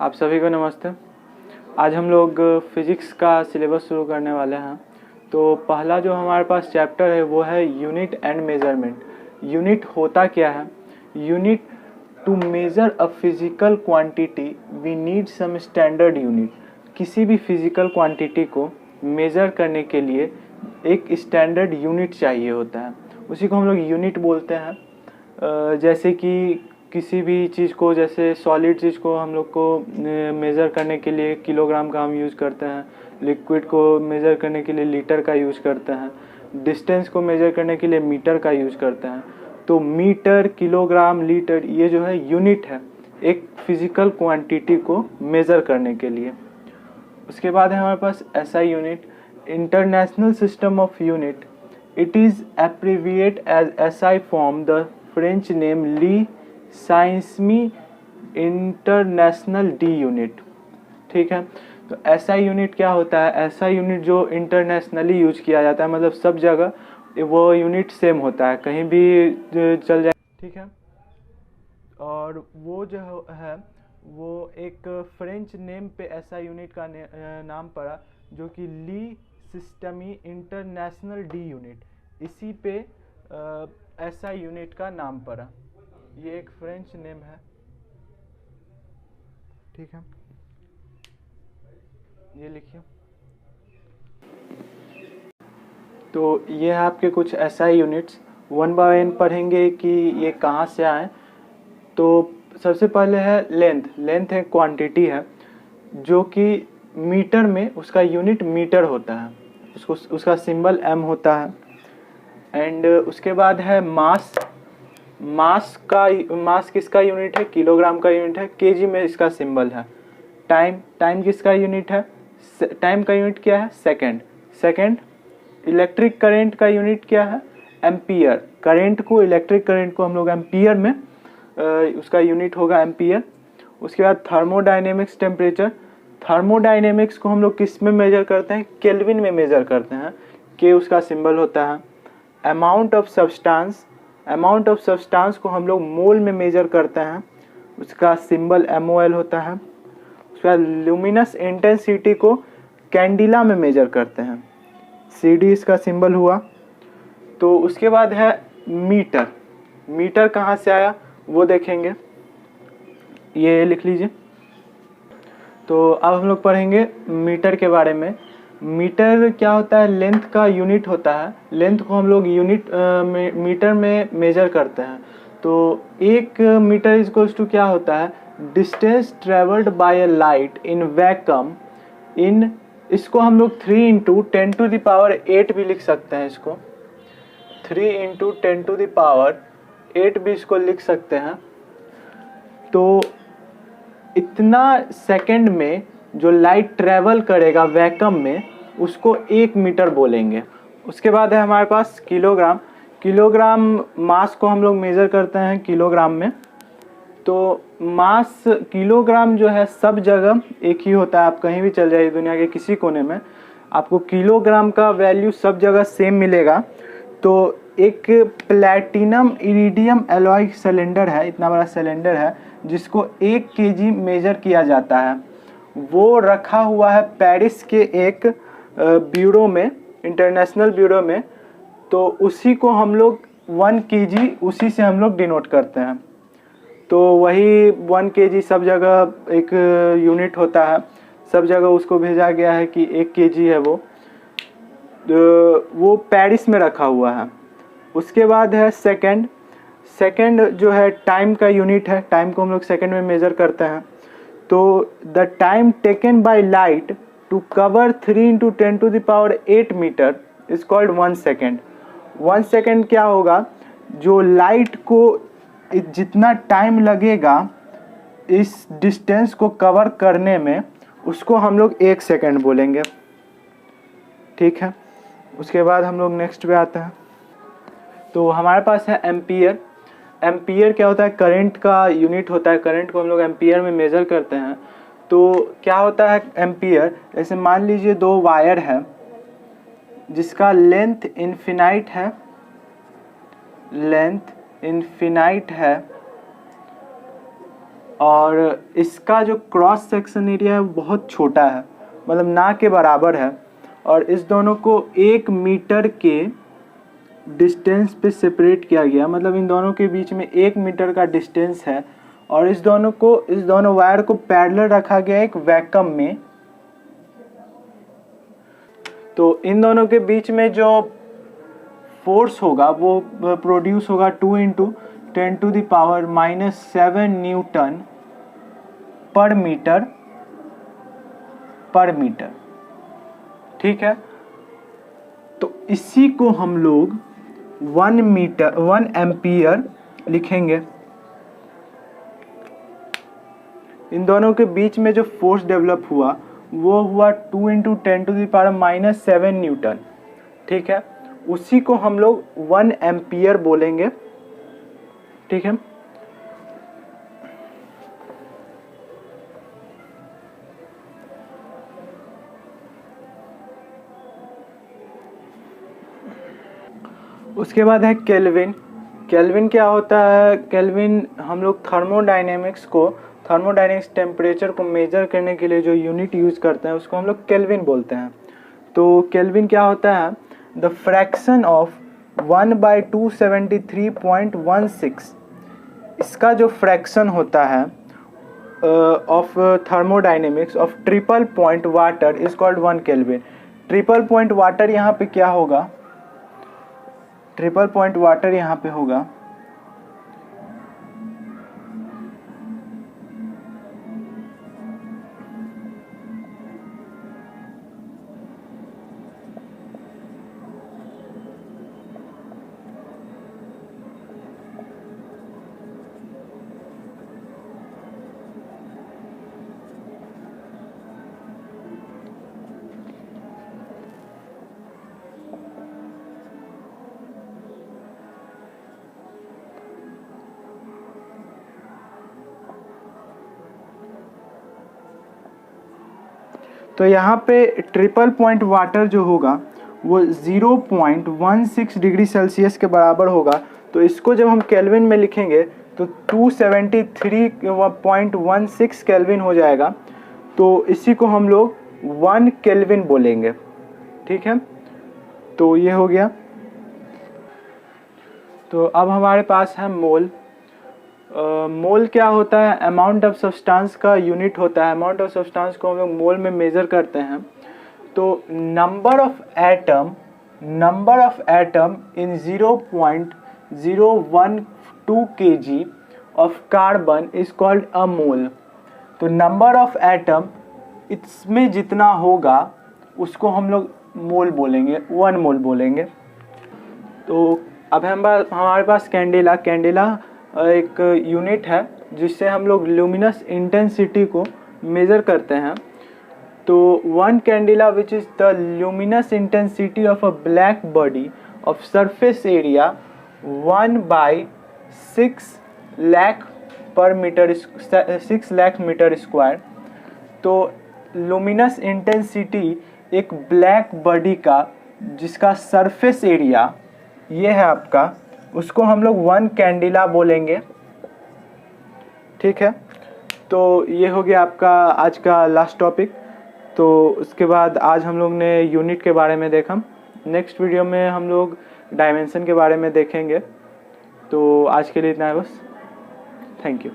आप सभी को नमस्ते। आज हम लोग फिज़िक्स का सिलेबस शुरू करने वाले हैं। तो पहला जो हमारे पास चैप्टर है वो है यूनिट एंड मेजरमेंट। यूनिट होता क्या है? Unit to measure a physical quantity we need some standard unit. किसी भी फिज़िकल क्वांटिटी को मेज़र करने के लिए एक स्टैंडर्ड यूनिट चाहिए होता है, उसी को हम लोग यूनिट बोलते हैं। जैसे कि किसी भी चीज़ को, जैसे सॉलिड चीज़ को हम लोग को मेज़र करने के लिए किलोग्राम का हम यूज़ करते हैं, लिक्विड को मेज़र करने के लिए लीटर का यूज़ करते हैं, डिस्टेंस को मेज़र करने के लिए मीटर का यूज़ करते हैं। तो मीटर, किलोग्राम, लीटर ये जो है यूनिट है एक फिज़िकल क्वांटिटी को मेज़र करने के लिए। उसके बाद है हमारे पास SI unit, international system of unit. It is abbreviate as SI from the French name ली साइंसमी इंटरनेशनल डी यूनिट। ठीक है, तो एसआई यूनिट क्या होता है? ऐसा यूनिट जो इंटरनेशनली यूज किया जाता है, मतलब सब जगह वो यूनिट सेम होता है, कहीं भी चल जाए। ठीक है, और वो जो है वो एक फ्रेंच नेम पे ऐसा यूनिट का नाम पड़ा, जो कि ली सिस्टमी इंटरनेशनल डी यूनिट, इसी पे ऐसा यूनिट का नाम पड़ा। ये एक फ्रेंच नेम है। ठीक है, ये लिखिए। तो ये है आपके कुछ SI units. One by one पढ़ेंगे कि ये कहाँ से आए। तो सबसे पहले है लेंथ। लेंथ एक क्वांटिटी है जो कि मीटर में उसका यूनिट मीटर होता है, उसका सिंबल एम होता है। एंड उसके बाद है मास। मास किसका यूनिट है? किलोग्राम का यूनिट है। केजी में इसका सिंबल है। टाइम किसका यूनिट है? टाइम का यूनिट क्या है? सेकंड। इलेक्ट्रिक करंट का यूनिट क्या है? एम्पियर। इलेक्ट्रिक करंट को हम लोग एम्पियर में उसका यूनिट होगा एम्पियर। उसके बाद थर्मोडायनेमिक्स, टेम्परेचर। थर्मोडायनेमिक्स को हम लोग किस में मेजर करते हैं? केल्विन में मेजर करते हैं। के उसका सिंबल होता है। अमाउंट ऑफ सब्सटेंस को हम लोग मोल में मेजर करते हैं, उसका सिंबल MOL होता है। उसके बाद ल्यूमिनस इंटेंसिटी को कैंडिला में मेजर करते हैं, CD इसका सिंबल हुआ। तो उसके बाद है मीटर कहाँ से आया वो देखेंगे, ये लिख लीजिए। तो अब हम लोग पढ़ेंगे मीटर के बारे में। मीटर क्या होता है? लेंथ का यूनिट होता है। लेंथ को हम लोग मीटर में मेजर करते हैं। तो 1 मीटर इक्वल्स टू क्या होता है? Distance travelled by a light in vacuum in, इसको हम लोग 3 × 10⁸ भी लिख सकते हैं। इसको 3 × 10⁸ भी इसको लिख सकते हैं। तो इतना सेकंड में जो लाइट ट्रेवल करेगा वैक्यूम में, उसको 1 मीटर बोलेंगे। उसके बाद है हमारे पास किलोग्राम मास को हम लोग मेज़र करते हैं किलोग्राम में। तो मास किलोग्राम जो है सब जगह एक ही होता है। आप कहीं भी चल जाइए दुनिया के किसी कोने में, आपको किलोग्राम का वैल्यू सब जगह सेम मिलेगा। तो एक प्लैटिनम इरिडियम एलॉय सिलेंडर है, इतना बड़ा सिलेंडर है जिसको 1 kg मेजर किया जाता है। वो रखा हुआ है पेरिस के एक ब्यूरो में, इंटरनेशनल ब्यूरो में। तो उसी को हम लोग 1 kg उसी से हम लोग डिनोट करते हैं। तो वही 1 kg सब जगह एक यूनिट होता है, सब जगह उसको भेजा गया है कि 1 kg है वो पेरिस में रखा हुआ है। उसके बाद है सेकंड जो है टाइम का यूनिट है। टाइम को हम लोग सेकंड में मेज़र करते हैं। तो the time taken by light to cover 3 × 10⁸ metre is called 1 second. 1 second क्या होगा? जो लाइट को जितना टाइम लगेगा इस डिस्टेंस को कवर करने में, उसको हम लोग 1 सेकेंड बोलेंगे। ठीक है, उसके बाद हम लोग नेक्स्ट पे आते हैं। तो हमारे पास है एम्पियर। एम्पियर क्या होता है? करंट का यूनिट होता है। करंट को हम लोग एम्पियर में मेज़र करते हैं। तो क्या होता है एम्पियर? जैसे मान लीजिए 2 वायर है जिसका लेंथ इनफिनाइट है, और इसका जो क्रॉस सेक्शन एरिया है वो बहुत छोटा है, मतलब ना के बराबर है। और इस दोनों को 1 मीटर के डिस्टेंस पे सेपरेट किया गया, मतलब इन दोनों के बीच में 1 मीटर का डिस्टेंस है। और इस दोनों वायर को पैरेलल रखा गया एक वैक्यूम में। तो इन दोनों के बीच में जो फोर्स होगा वो प्रोड्यूस होगा 2 × 10⁻⁻7 न्यूटन पर मीटर। ठीक है, तो इसी को हम लोग 1 एम्पियर लिखेंगे। इन दोनों के बीच में जो फोर्स डेवलप हुआ वो हुआ 2 × 10⁻⁻7 न्यूटन। ठीक है, उसी को हम लोग 1 एम्पियर बोलेंगे। ठीक है, उसके बाद है केल्विन। केल्विन क्या होता है? केल्विन हम लोग थर्मोडायनेमिक्स टेम्परेचर को मेजर करने के लिए जो यूनिट यूज़ करते हैं उसको हम लोग केल्विन बोलते हैं। तो केल्विन क्या होता है? द फ्रैक्शन ऑफ 1/273.16, इसका जो फ्रैक्शन होता है of thermodynamics of triple point water is called 1 kelvin. Triple point water यहाँ पे क्या होगा? ट्रिपल पॉइंट वाटर यहाँ पे होगा तो यहाँ पे ट्रिपल पॉइंट वाटर जो होगा वो 0.16 डिग्री सेल्सियस के बराबर होगा। तो इसको जब हम केल्विन में लिखेंगे तो 273.16 केल्विन हो जाएगा। तो इसी को हम लोग 1 केल्विन बोलेंगे। ठीक है, तो ये हो गया। तो अब हमारे पास है मोल। मोल क्या होता है? अमाउंट ऑफ सब्सटेंस का यूनिट होता है। अमाउंट ऑफ सब्सटेंस को हम लोग मोल में मेजर करते हैं। तो number of atom in 0.012 kg of carbon is called a mole. तो नंबर ऑफ एटम इसमें जितना होगा उसको हम लोग मोल बोलेंगे, 1 मोल बोलेंगे। तो अब हमारे पास कैंडेला एक यूनिट है जिससे हम लोग ल्यूमिनस इंटेंसिटी को मेज़र करते हैं। तो 1 candela which is the luminous intensity of a black body of surface area 1/6 lakh metre square. तो ल्यूमिनस इंटेंसिटी एक ब्लैक बॉडी का जिसका सरफेस एरिया ये है आपका, उसको हम लोग 1 कैंडेला बोलेंगे। ठीक है, तो ये हो गया आपका आज का लास्ट टॉपिक। तो उसके बाद आज हम लोग ने यूनिट के बारे में देखा। नेक्स्ट वीडियो में हम लोग डायमेंशन के बारे में देखेंगे। तो आज के लिए इतना है बस। Thank you.